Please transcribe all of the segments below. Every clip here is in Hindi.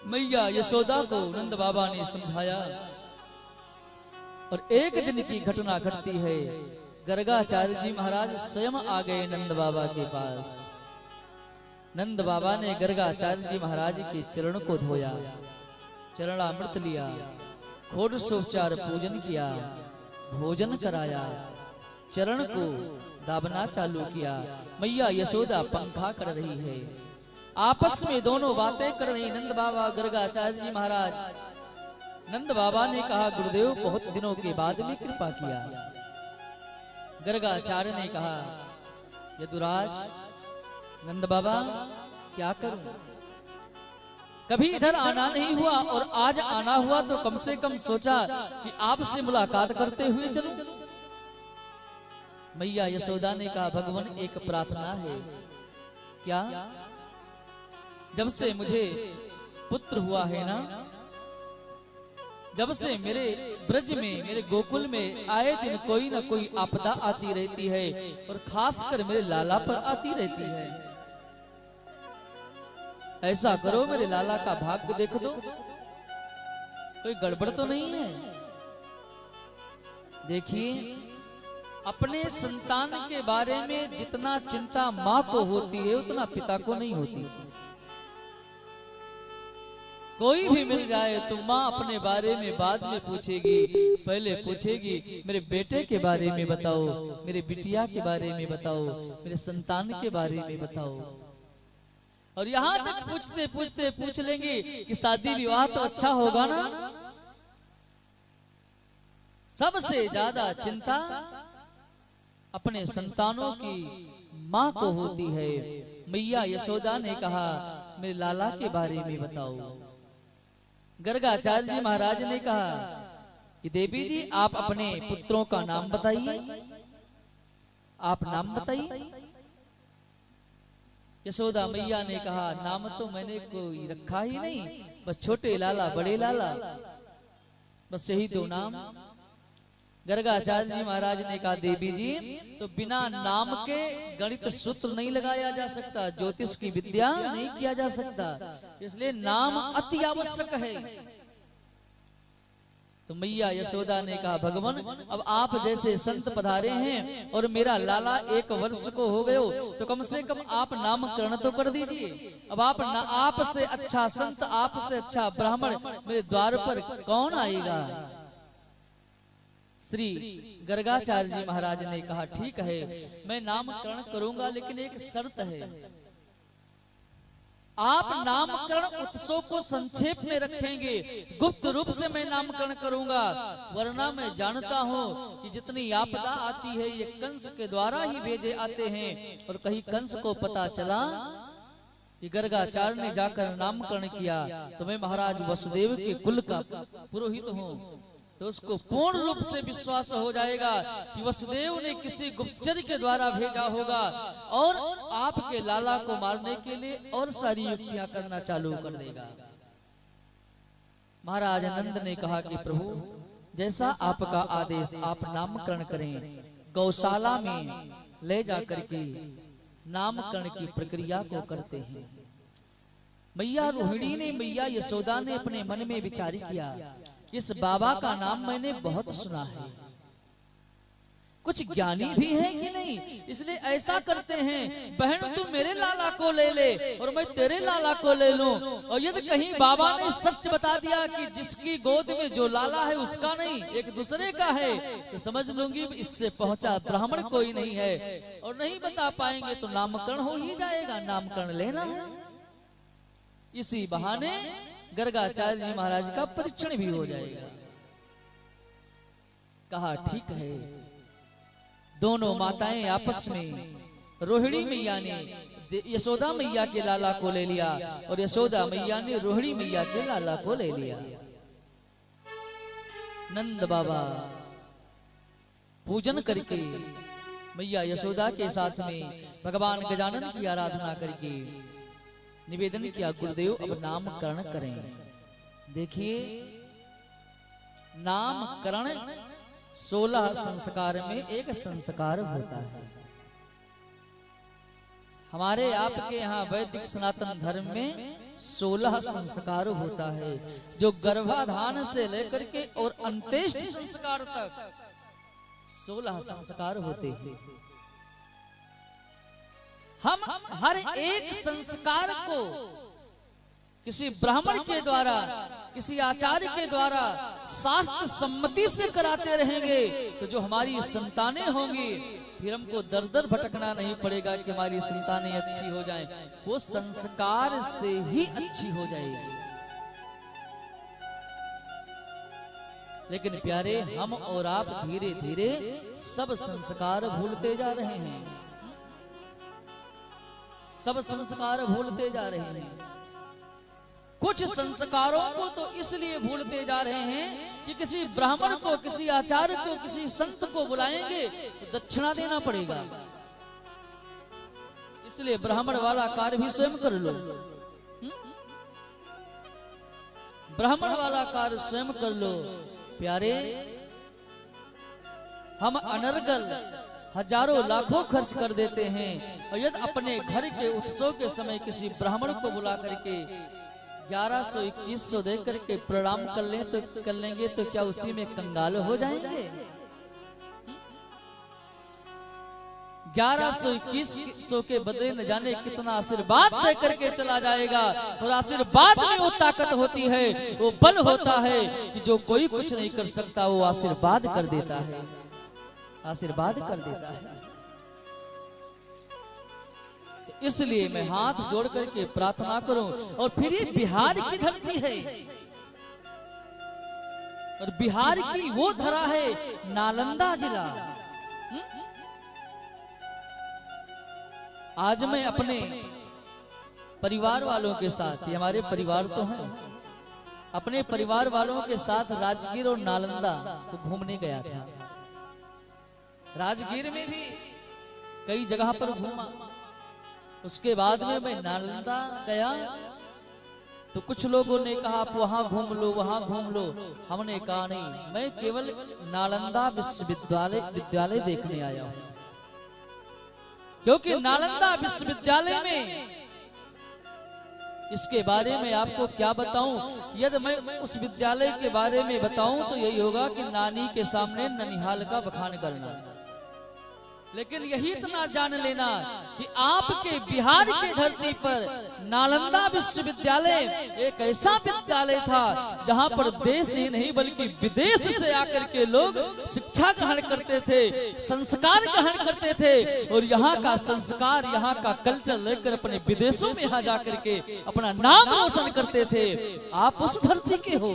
मैया यशोदा को नंद बाबा ने समझाया और एक दिन की घटना घटती है। गर्गाचार्य जी महाराज स्वयं आ गए नंद बाबा के पास। नंद बाबा ने गर्गाचार्य जी महाराज के चरण को धोया, चरणामृत लिया, षोडशोपचार पूजन किया, भोजन कराया, चरण को दाबना चालू किया। मैया यशोदा पंखा कर रही है, आपस में दोनों बातें कर रही नंद बाबा गर्गाचार्य जी महाराज। नंद बाबा ने कहा, गुरुदेव बहुत दिनों के बाद में कृपा किया। गर्गाचार्य ने कहा, यदुराज नंद बाबा क्या करूं, कभी इधर आना नहीं हुआ और आज आना हुआ तो कम से कम सोचा कि आपसे मुलाकात करते हुए चलूं। मैया यशोदा ने कहा, भगवान एक प्रार्थना है। क्या? जब से मुझे पुत्र हुआ है ना, जब से मेरे ब्रज में, मेरे गोकुल में आए दिन कोई ना कोई आपदा आती रहती है और खासकर मेरे लाला पर आती रहती है। ऐसा करो मेरे लाला का भाग्य देख दो, कोई गड़बड़ तो नहीं है। देखिए, अपने संतान के बारे में जितना चिंता माँ को होती है उतना पिता को नहीं होती। कोई भी मिल जाए तो माँ अपने बारे में बाद में पूछेगी, पहले पूछेगी मेरे बेटे के बारे में बताओ, मेरे बिटिया के बारे में बताओ, मेरे संतान के बारे में बताओ। और यहाँ तक पूछते पूछते पूछ लेंगे कि शादी विवाह तो अच्छा होगा ना। सबसे ज्यादा चिंता अपने संतानों की माँ को होती है। मैया यशोदा ने कहा, मेरे लाला के बारे में बताओ। गर्गाचार्य जी महाराज ने कहा कि देवी जी आप अपने पुत्रों का नाम बताइए, आप नाम बताइए। यशोदा मैया ने कहा, नाम तो मैंने कोई रखा ही नहीं, बस छोटे लाला बड़े लाला, बस यही दो नाम। गर्गाचार्य जी महाराज ने कहा, देवी जी तो बिना नाम के गणित सूत्र नहीं लगाया जा सकता, ज्योतिष की विद्या नहीं किया जा सकता, इसलिए नाम अति आवश्यक है। तो मैया यशोदा ने कहा, भगवान अब आप जैसे संत पधारे हैं और मेरा लाला 1 वर्ष को हो गयो तो कम से कम आप नामकरण तो कर दीजिए। अब आप से अच्छा संत, आप से अच्छा ब्राह्मण मेरे द्वार पर कौन आएगा। श्री गर्गाचार्य जी महाराज ने कहा, ठीक है मैं नामकरण करूंगा, लेकिन एक शर्त है, आप नामकरण उत्सव को संक्षेप में रखेंगे, गुप्त रूप से मैं नामकरण करूंगा, वरना मैं जानता हूं कि जितनी आपदा आती है ये कंस के द्वारा ही भेजे आते हैं। और कहीं कंस को पता चला कि गर्गाचार्य ने जाकर नामकरण किया तो मैं महाराज वसुदेव के कुल का पुरोहित हूं, तो उसको पूर्ण रूप से विश्वास हो जाएगा कि वसुदेव ने किसी गुप्तचर के द्वारा भेजा होगा और आपके लाला को मारने के लिए और सारी युक्तियां करना चालू कर देगा। महाराज नंद ने कहा कि प्रभु जैसा आपका आदेश, आप नामकरण करें। गौशाला में ले जाकर के नामकरण की प्रक्रिया को करते हैं। मैया रोहिणी ने, मैया यशोदा ने अपने मन में विचार किया, इस बाबा का नाम मैंने बहुत सुना है, कुछ ज्ञानी भी है कि नहीं, इसलिए ऐसा करते हैं बहन तू मेरे लाला को ले ले और मैं तेरे लाला को ले लूं, और यदि कहीं बाबा ने सच बता दिया कि जिसकी गोद में जो लाला है उसका नहीं एक दूसरे का है, तो समझ लूंगी इससे पहुंचा ब्राह्मण कोई नहीं है, और नहीं बता पाएंगे तो नामकरण हो ही जाएगा, नामकरण लेना है। इसी बहाने गर्गाचार्य जी महाराज का परीक्षण भी हो जाएगा। कहा ठीक है। दोनों माताएं आपस में, रोहिणी मैया ने यशोदा मैया के लाला को ले लिया और यशोदा मैया ने रोहिणी मैया के लाला को ले लिया। नंद बाबा पूजन करके मैया यशोदा के साथ में भगवान गजानन की आराधना करके निवेदन किया, गुरुदेव अब नामकरण करें। देखिए नामकरण 16 संस्कार में एक संस्कार होता है। हमारे आपके यहाँ वैदिक सनातन धर्म में 16 संस्कार होता है, जो गर्भाधान से लेकर के और अंत्येष्टि संस्कार तक 16 संस्कार होते हैं। हम हर एक संस्कार को किसी ब्राह्मण के द्वारा, किसी आचार्य के द्वारा शास्त्र सम्मति से कराते रहेंगे तो जो हमारी संतानें होंगी, फिर हमको दर दर भटकना नहीं पड़ेगा कि हमारी संतानें अच्छी हो जाएं, वो संस्कार से ही अच्छी हो जाएगी। लेकिन प्यारे, हम और आप धीरे धीरे सब संस्कार भूलते जा रहे हैं, सब संस्कार भूलते जा रहे हैं। कुछ संस्कारों को तो इसलिए भूलते जा रहे हैं कि किसी ब्राह्मण को, किसी आचार्य को, किसी संत को बुलाएंगे तो दक्षिणा देना पड़ेगा, इसलिए ब्राह्मण वाला कार्य भी स्वयं कर लो, ब्राह्मण वाला कार्य स्वयं कर लो। प्यारे, हम अनर्गल हजारों लाखों खर्च कर देते हैं, और यदि अपने घर के उत्सव के समय किसी ब्राह्मण को बुला करके 1100-2100 दे करके प्रणाम कर लेंगे तो क्या उसी में कंगाल हो जाएंगे? 1100-2100 के बदले न जाने कितना आशीर्वाद दे करके चला जाएगा, और आशीर्वाद में वो ताकत होती है, वो बल होता है कि जो कोई कुछ नहीं कर सकता वो आशीर्वाद कर देता है, आशीर्वाद कर देता है। इसलिए मैं हाथ जोड़ करके प्रार्थना करूं। और फिर ये बिहार की धरती है, और बिहार की वो धरा है नालंदा जिला। आज मैं अपने परिवार वालों के साथ, ये हमारे परिवार तो हैं, अपने परिवार वालों के साथ राजगीर और नालंदा को घूमने गया था। राजगीर में भी कई जगह पर घूमा, उसके बाद में मैं नालंदा गया तो कुछ लोगों ने कहा आप वहां घूम लो, वहां घूम लो। हमने कहा नहीं, मैं केवल नालंदा विश्वविद्यालय देखने आया हूं, क्योंकि नालंदा विश्वविद्यालय में इसके बारे में आपको क्या बताऊं। यदि मैं उस विद्यालय के बारे में बताऊं तो यही होगा कि नानी के सामने ननिहाल का बखान करना। लेकिन यही इतना जान लेना कि आपके बिहार की धरती पर नालंदा विश्वविद्यालय एक ऐसा विद्यालय था जहां पर देश ही नहीं बल्कि विदेश से आकर के लोग शिक्षा ग्रहण करते थे, संस्कार ग्रहण करते थे, और यहाँ का संस्कार, यहाँ का कल्चर लेकर अपने विदेशों में यहाँ जाकर के अपना नाम रोशन करते थे। आप उस धरती के हो।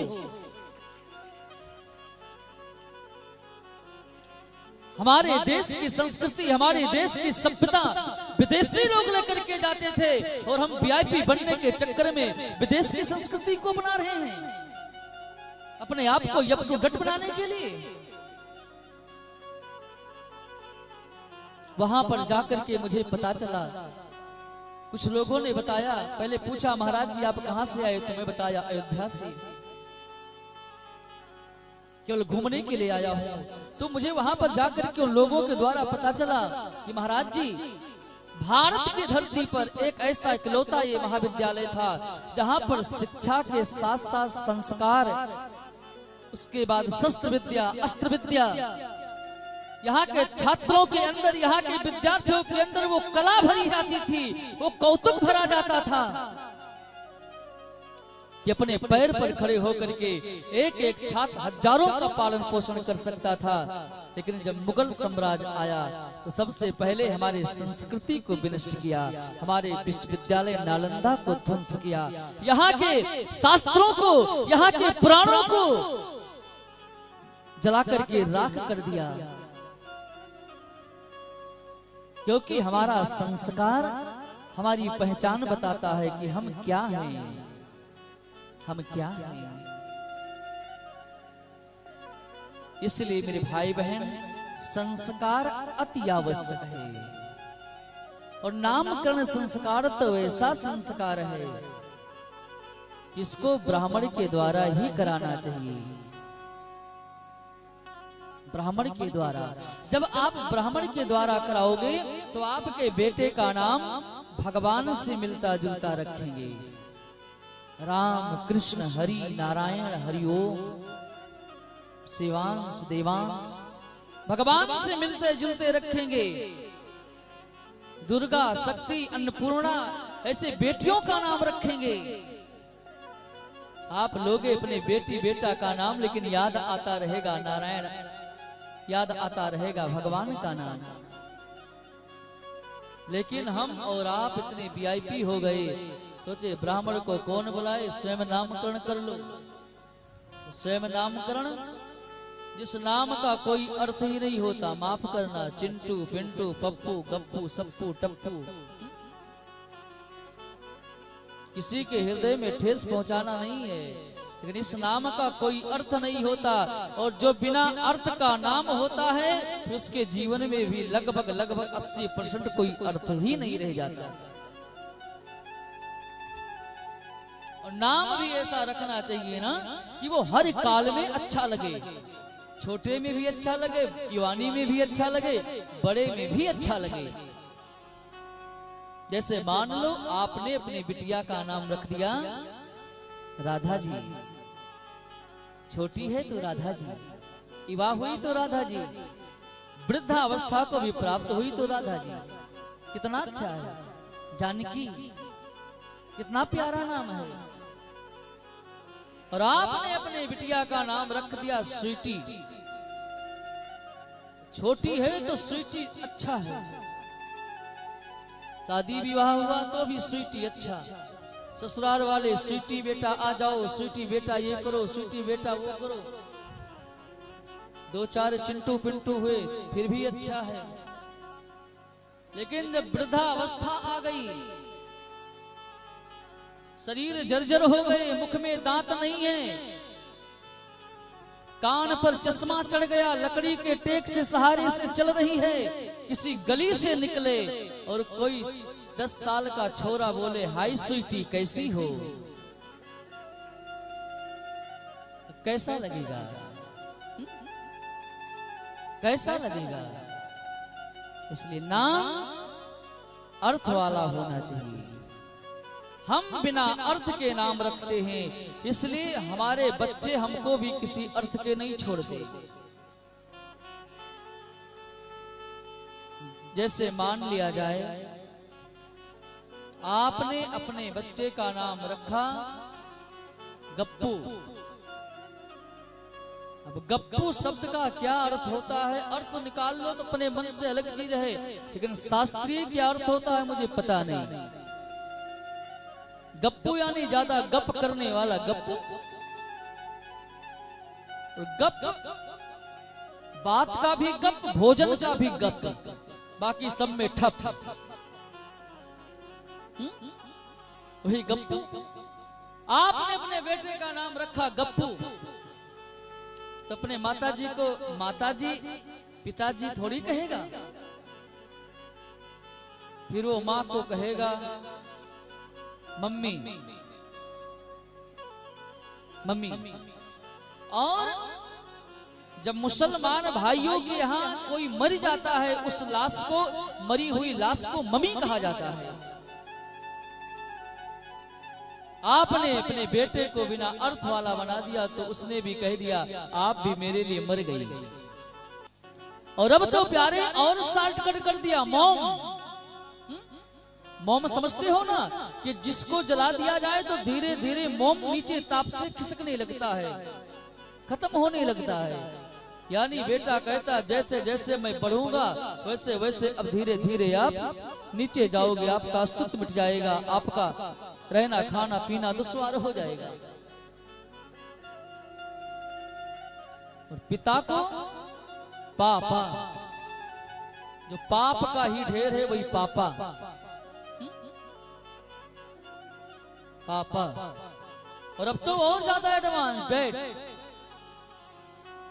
हमारे देश की संस्कृति, हमारे देश की सभ्यता विदेशी लोग लेकर के जाते थे, और हम वीआईपी बनने के चक्कर में विदेश की संस्कृति को बना रहे हैं, अपने आप को यप टू डट बनाने के लिए। वहां पर जाकर के मुझे पता चला, कुछ लोगों ने बताया, पहले पूछा महाराज जी आप कहां से आए, तो मैं बताया अयोध्या से, केवल घूमने के लिए आया हूं। तो मुझे वहां पर जाकर के उन लोगों के द्वारा पता चला कि महाराज जी, भारत की धरती पर एक ऐसा इकलौता ये महाविद्यालय था जहां पर शिक्षा के साथ साथ संस्कार, उसके बाद शस्त्र विद्या, अस्त्र विद्या, यहाँ के छात्रों के अंदर, यहाँ के विद्यार्थियों के अंदर वो कला भरी जाती थी, वो कौतुक भरा जाता था कि अपने पैर पर खड़े होकर के एक एक छात्र हजारों का पालन पोषण कर सकता था। लेकिन जब मुगल साम्राज्य आया तो सबसे पहले हमारे संस्कृति को विनष्ट किया, हमारे विश्वविद्यालय नालंदा को ध्वंस किया, यहाँ के शास्त्रों को, यहाँ के पुराणों को जला करके राख कर दिया, क्योंकि हमारा संस्कार हमारी पहचान बताता है कि हम क्या हैं, हम क्या हैं। इसलिए मेरे भाई बहन, संस्कार अति आवश्यक है, और नामकरण संस्कार तो ऐसा संस्कार है इसको ब्राह्मण के द्वारा ही कराना चाहिए। ब्राह्मण के द्वारा, जब आप ब्राह्मण के द्वारा कराओगे तो आपके बेटे का नाम भगवान से मिलता जुलता रखेंगे। राम कृष्ण हरि नारायण हरि ओम, शिवांश देवांश भगवान से मिलते जुलते रखेंगे। दुर्गा शक्ति अन्नपूर्णा ऐसे बेटियों का नाम रखेंगे। आप लोगे अपने बेटी बेटा का नाम, लेकिन याद आता रहेगा नारायण, याद आता रहेगा भगवान का नाम। लेकिन हम और आप इतने वीआईपी हो गए, सोचे ब्राह्मण को कौन बुलाए, स्वयं नामकरण कर लो। स्वयं नामकरण जिस नाम का कोई अर्थ ही नहीं होता, माफ करना, चिंटू पिंटू पप्पू गप्पू सप्पू टप्पू, किसी के हृदय में ठेस पहुंचाना नहीं है, लेकिन इस नाम का कोई अर्थ नहीं होता। और जो बिना अर्थ का नाम होता है, उसके जीवन में भी लगभग 80% कोई अर्थ ही नहीं रह जाता। और नाम भी ऐसा रखना चाहिए ना कि वो हर काल में अच्छा लगे, छोटे में भी अच्छा लगे, युवानी में भी अच्छा लगे, बड़े में भी अच्छा लगे। जैसे मान लो आपने अपनी बिटिया का नाम रख दिया राधा जी, छोटी है तो राधा जी, विवाह हुई तो राधा जी, वृद्धावस्था को भी प्राप्त हुई तो राधा जी। कितना अच्छा है। जानकी कितना प्यारा नाम है। और आपने अपने बिटिया का नाम रख दिया स्वीटी, छोटी है तो स्वीटी अच्छा है। शादी विवाह हुआ तो भी स्वीटी अच्छा, ससुराल वाले स्वीटी बेटा आ जाओ, स्वीटी बेटा ये करो, स्वीटी बेटा वो करो, 2-4 चिंटू पिंटू हुए फिर भी अच्छा है। लेकिन जब वृद्धावस्था आ गई, शरीर जर्जर हो गए, मुख में दांत नहीं है, कान पर चश्मा चढ़ गया, लकड़ी के टेक से सहारे से चल रही है, किसी गली से निकले और कोई 10 साल का छोरा बोले हाय स्वीटी कैसी हो, कैसा लगेगा? कैसा लगेगा? इसलिए नाम अर्थ वाला होना चाहिए। हम बिना अर्थ के नाम रखते हैं, इसलिए हमारे बच्चे हमको भी किसी अर्थ के नहीं छोड़ते। जैसे मान लिया जाए आपने अपने बच्चे का नाम रखा गप्पू। अब गप्पू शब्द का क्या अर्थ होता है, अर्थ निकाल लो तो अपने मन से अलग चीज है, लेकिन शास्त्रीय क्या अर्थ होता है मुझे पता नहीं। गप्पू यानी ज्यादा गप करने वाला गप्पू। गप बात का भी गप, भोजन का भी गप, बाकी सब में ठप। वही गप्पू। आपने अपने बेटे का नाम रखा गप्पू, तो अपने माताजी को माताजी पिताजी थोड़ी कहेगा, फिर वो माँ को कहेगा मम्मी मम्मी। और जब मुसलमान भाइयों के यहाँ कोई मर जाता है, उस लाश को, मरी हुई लाश को मम्मी कहा जाता है। आपने अपने बेटे को बिना अर्थ वाला बना दिया तो उसने भी कह दिया आप भी मेरे लिए मर गई। और अब तो प्यारे और शॉर्टकट कर दिया, मॉम। मोम समझते हो ना कि जिसको जला दिया जाए तो धीरे धीरे मोम नीचे ताप से खिसकने लगता है, खत्म होने लगता है। यानी बेटा कहता जैसे जैसे मैं बढ़ूंगा वैसे वैसे अब धीरे धीरे आप नीचे जाओगे, आपका अस्तित्व मिट जाएगा, आपका रहना खाना पीना दुश्वार हो जाएगा। और पिता को पापा, जो पाप का ही ढेर है वही पापा, पापा। और अब तो और ज्यादा एडवांस डैड,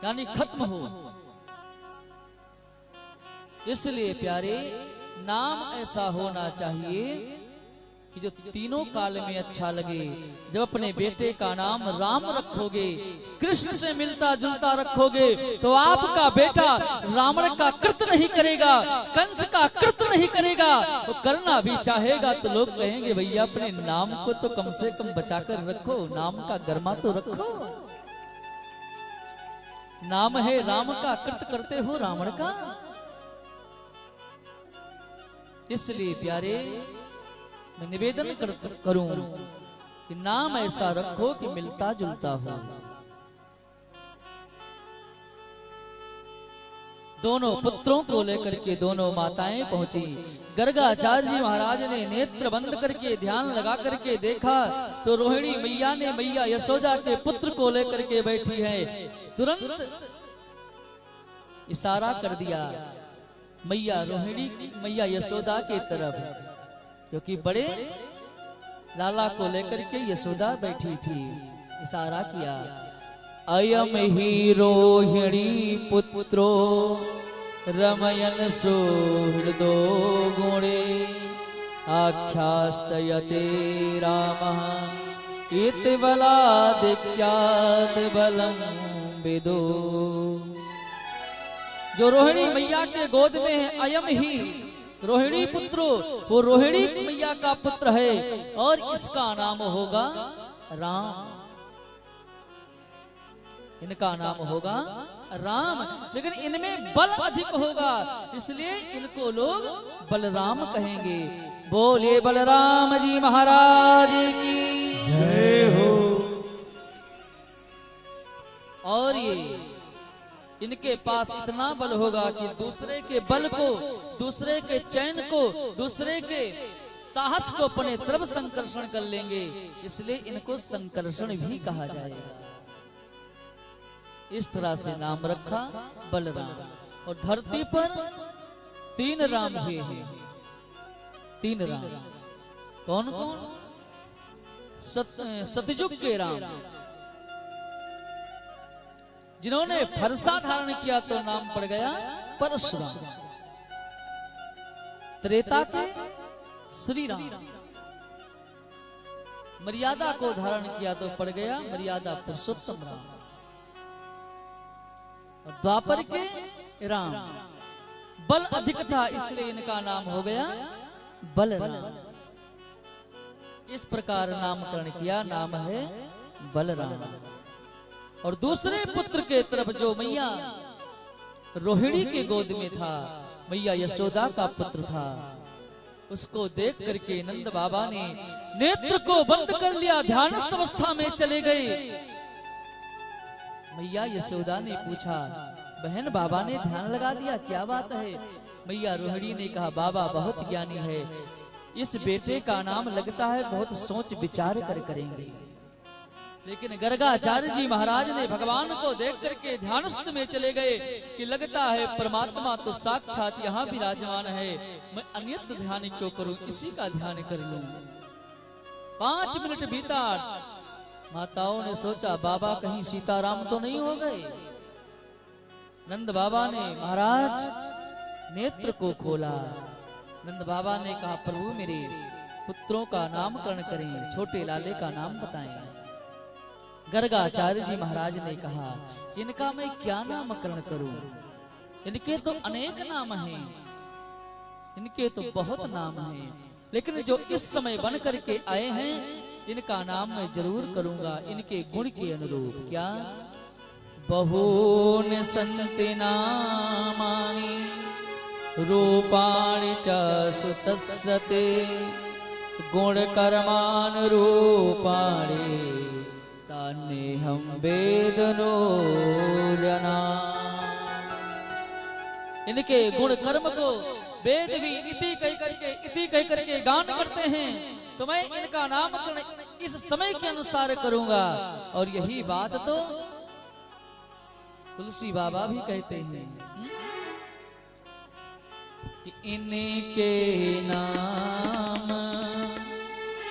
यानी खत्म हो। इसलिए प्यारे नाम ऐसा होना चाहिए कि जो तीनों काल में अच्छा लगे। जब अपने बेटे का नाम राम रखोगे, कृष्ण से मिलता जुलता रखोगे, तो आपका बेटा रावण का कृत नहीं करेगा, कंस का कृत नहीं करेगा। वो करना भी चाहेगा तो लोग कहेंगे भैया अपने नाम को तो कम से कम बचाकर रखो, नाम का गर्मा तो रखो। नाम है राम का, कृत करते हो रावण का। इसलिए प्यारे मैं निवेदन करूं कि नाम ऐसा रखो कि मिलता जुलता हो। दोनों पुत्रों को लेकर के दोनों माताएं पहुंची। गर्गाचार्य जी महाराज ने नेत्र बंद करके ध्यान लगा करके देखा तो रोहिणी मैया ने मैया यशोदा के पुत्र को लेकर के बैठी है। तुरंत इशारा कर दिया मैया रोहिणी मैया यशोदा के तरफ, क्योंकि बड़े लाला को लेकर के यशोदा बैठी थी। इशारा किया अयम ही रोहिणी पुत्रो रमयन सुहृदो गुणे आख्यास्तयते रामः इति बलादिक्यात् बलं विदो। जो रोहिणी मैया के गोद में है, अयम ही रोहिणी पुत्रो, वो रोहिणी मैया का पुत्र है और इसका नाम होगा राम। इनका नाम होगा राम, लेकिन इनमें बल अधिक होगा, इसलिए इनको लोग बलराम कहेंगे। बोले बलराम जी महाराज की जय हो। और ये इनके पास इतना बल होगा कि दूसरे के बल को, दूसरे के चैन को, दूसरे के साहस को अपने तरफ संकर्षण कर लेंगे, इसलिए इनको संकर्षण भी कहा जाएगा। इस तरह से नाम रखा बलराम। और धरती पर 3 राम हुए हैं। 3 राम कौन कौन? सतयुग के राम, जिन्होंने फरसा धारण किया तो नाम पड़ गया परशुराम। त्रेता के श्री राम, मर्यादा को धारण किया तो पड़ गया मर्यादा पुरुषोत्तम राम। और द्वापर के राम, बल अधिक था इसलिए इनका नाम हो गया बलराम। इस प्रकार नामकरण किया, नाम है बलराम। और दूसरे पुत्र के तरफ जो मैया रोहिणी के गोद में था, मैया यशोदा का पुत्र था, उसको देख करके नंद बाबा ने नेत्र को बंद कर लिया, ध्यानस्थ अवस्था में चले गए। मैया यशोदा ने पूछा बहन बाबा ने ध्यान लगा दिया, क्या बात है? मैया रोहिणी ने कहा बाबा बहुत ज्ञानी है, इस बेटे का नाम लगता है बहुत सोच विचार कर करेंगे। लेकिन गर्गाचार्य जी महाराज ने भगवान को देख करके ध्यानस्थ में चले गए कि लगता है परमात्मा तो साक्षात यहाँ विराजमान है, मैं अन्यत्र ध्यान क्यों करूं, इसी का ध्यान कर लूं। 5 मिनट बीता, माताओं ने सोचा बाबा कहीं सीताराम तो नहीं हो गए। नंद बाबा ने महाराज नेत्र को खोला। नंद बाबा ने कहा प्रभु मेरे पुत्रों का नामकरण करें, छोटे लाले का नाम बताएं। गर्गाचार्य जी महाराज ने कहा इनका मैं क्या नामकरण करूं, इनके तो अनेक नाम हैं, इनके तो बहुत नाम हैं, लेकिन जो इस समय बन करके आए हैं इनका नाम मैं जरूर करूंगा इनके गुण के अनुरूप। क्या? बहून संति नामानि रूपाणि च सुतस्सते गुण कर्मान् रूपाणि तान्यहं वेदनो जना। इनके गुण कर्म को वेद भी इति कह करके गान करते हैं, तो मैं इनका नामकरण इस समय के अनुसार करूंगा। और यही बात तो तुलसी बाबा भी कहते हैं कि इनके नाम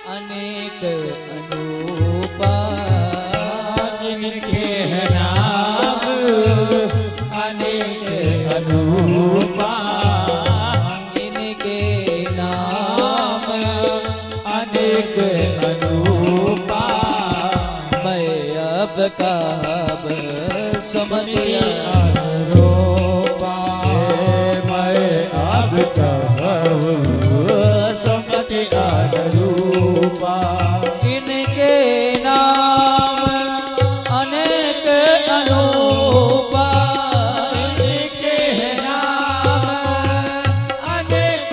अनेक अनूपा, इनके नाम अनेक अनूपा, इनके नाम मैं अब कब सुमति अनुरूपा मैं अब कहब सुमति अनुरूपा इनके नाम अनेक अनूपा इनके नाम अनेक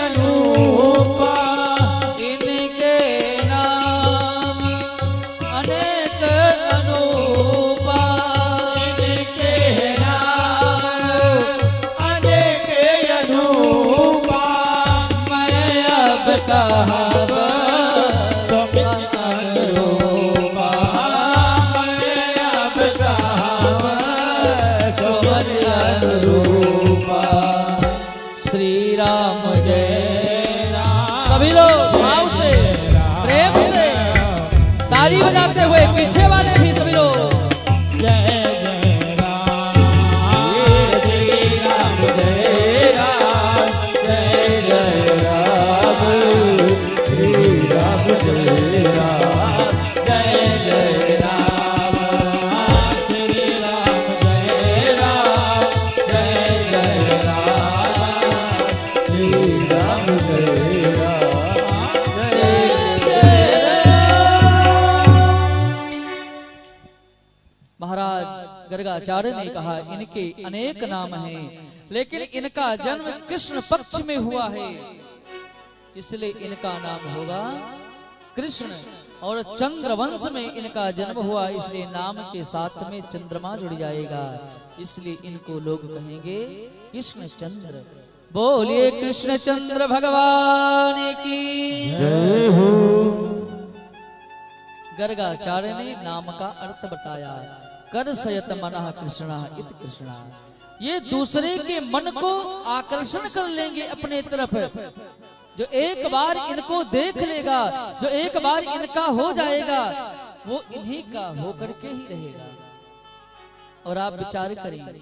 अनुरूपा इनके नाम अनेक अनूपा इनके नाम अनेक अनुरूपा मैं अब कहब अनुरूपा मैं अब कहब सुमति अनुरूपा। श्री राम जय राम। सभी लोग भाव से प्रेम से ताली बजाते हुए पीछे वाले भी सभी लोग जय जय राम श्री राम जय राम जय जय राम श्री राम जय राम जय जय राम श्री राम जय राम जय जय राम श्री राम जय राम जय जय राम। महाराज गर्गाचार्य ने कहा इनके अनेक नाम हैं, लेकिन इनका जन्म कृष्ण पक्ष में हुआ है, इसलिए इनका नाम होगा कृष्ण। और चंद्रवंश में इनका जन्म हुआ, इसलिए नाम के साथ में चंद्रमा जुड़ जाएगा, इसलिए इनको लोग कहेंगे कृष्ण चंद्र। बोलिए कृष्ण चंद्र भगवान की जय हो। गर्गाचार्य ने नाम का अर्थ बताया, कर सयत मनः कृष्णा इत कृष्णा। ये दूसरे के मन को आकर्षण कर लेंगे अपने तरफ। जो एक बार इनको देख लेगा, जो एक बार इनका हो जाएगा, वो इन्हीं का होकर के ही रहेगा। और आप विचार करेंगे,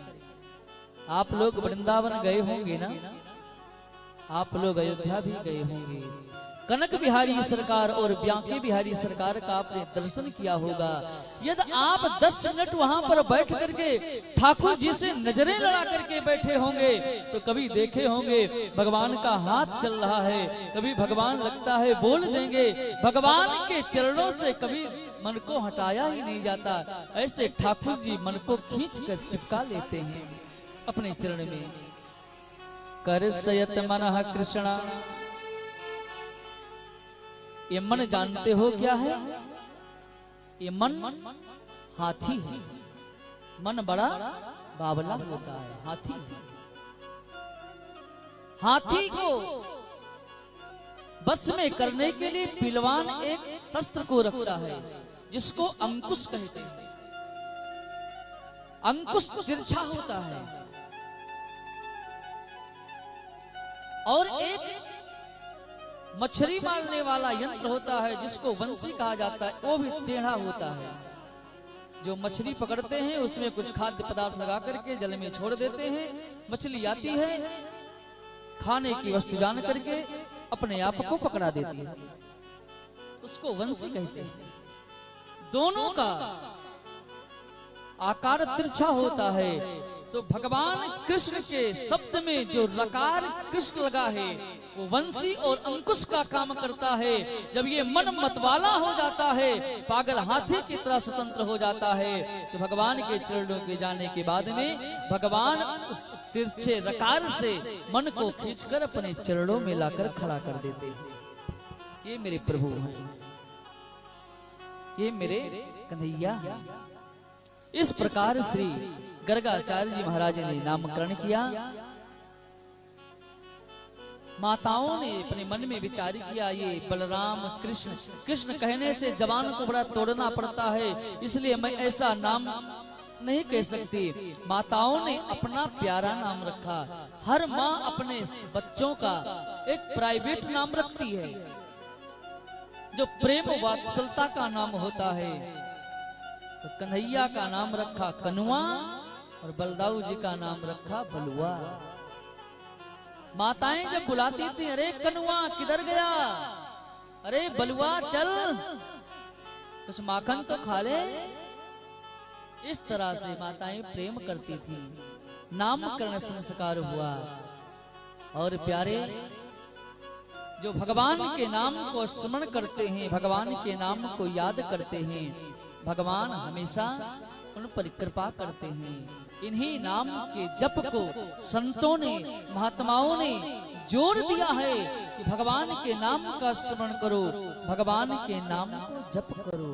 आप लोग वृंदावन गए होंगे ना, आप लोग अयोध्या भी गए होंगे, कनक बिहारी सरकार और ब्याके बिहारी सरकार का आपने दर्शन किया होगा। यदि आप 10 मिनट वहां पर बैठ करके ठाकुर जी से नजरें लड़ा करके बैठे होंगे, तो कभी देखे होंगे भगवान का हाथ चल रहा है, कभी भगवान लगता है बोल देंगे, भगवान के चरणों से कभी मन को हटाया ही नहीं जाता। ऐसे ठाकुर जी मन को खींच कर चिपका लेते हैं अपने चरण में। कर सयत मनः कृष्णा। ये मन जानते हो क्या है? ये मन हाथी है। मन बड़ा बावला होता है, हाथी। हाथी को बस में करने के लिए पिलवान एक शस्त्र को रखता है, जिसको अंकुश कहते हैं। अंकुश तिरछा होता है और एक मछली मारने वाला यंत्र होता है जिसको बंसी कहा जाता है, वो भी टेढ़ा होता है। जो मछली पकड़ते हैं उसमें कुछ खाद्य पदार्थ लगा करके जल में छोड़ देते हैं, मछली आती है, खाने की वस्तु जान करके अपने आप को पकड़ा देती है, उसको वंशी कहते हैं। दोनों का आकार तिरछा होता है। तो भगवान कृष्ण के शब्द में जो रकार कृष्ण लगा है, वो वंशी और अंकुश का काम करता है। जब ये मन मतवाला हो जाता है, पागल हाथी की तरह स्वतंत्र हो जाता है, तो भगवान के चरणों के जाने के बाद में भगवान उस तिरछे रकार से मन को खींचकर अपने चरणों में लाकर खड़ा कर देते हैं। ये मेरे प्रभु हैं, ये मेरे कन्हैया। इस प्रकार श्री गर्गाचार्य जी महाराज ने नामकरण किया। माताओं ने अपने मन में विचार किया, ये बलराम कृष्ण, कृष्ण कहने से जबान को बड़ा तोड़ना पड़ता है, इसलिए मैं ऐसा नाम नहीं कह सकती। माताओं ने अपना प्यारा नाम रखा। हर माँ अपने बच्चों का एक प्राइवेट नाम रखती है, जो प्रेम वात्सलता का नाम होता है। तो कन्हैया का नाम रखा कनुआ और बलदाऊ जी का नाम रखा बलुआ। माताएं जब बुलाती थी, अरे कनुआ किधर गया, अरे बलुआ चल, कुछ माखन तो खा ले। इस तरह से माताएं प्रेम करती थी। नामकरण संस्कार हुआ और प्यारे जो भगवान के नाम को स्मरण करते हैं, भगवान के नाम को याद करते हैं, भगवान हमेशा उन पर कृपा करते हैं। इन्हीं नाम के जप को संतों ने, महात्माओं ने जोर दिया है कि भगवान के नाम का स्मरण करो, भगवान के नाम को जप करो।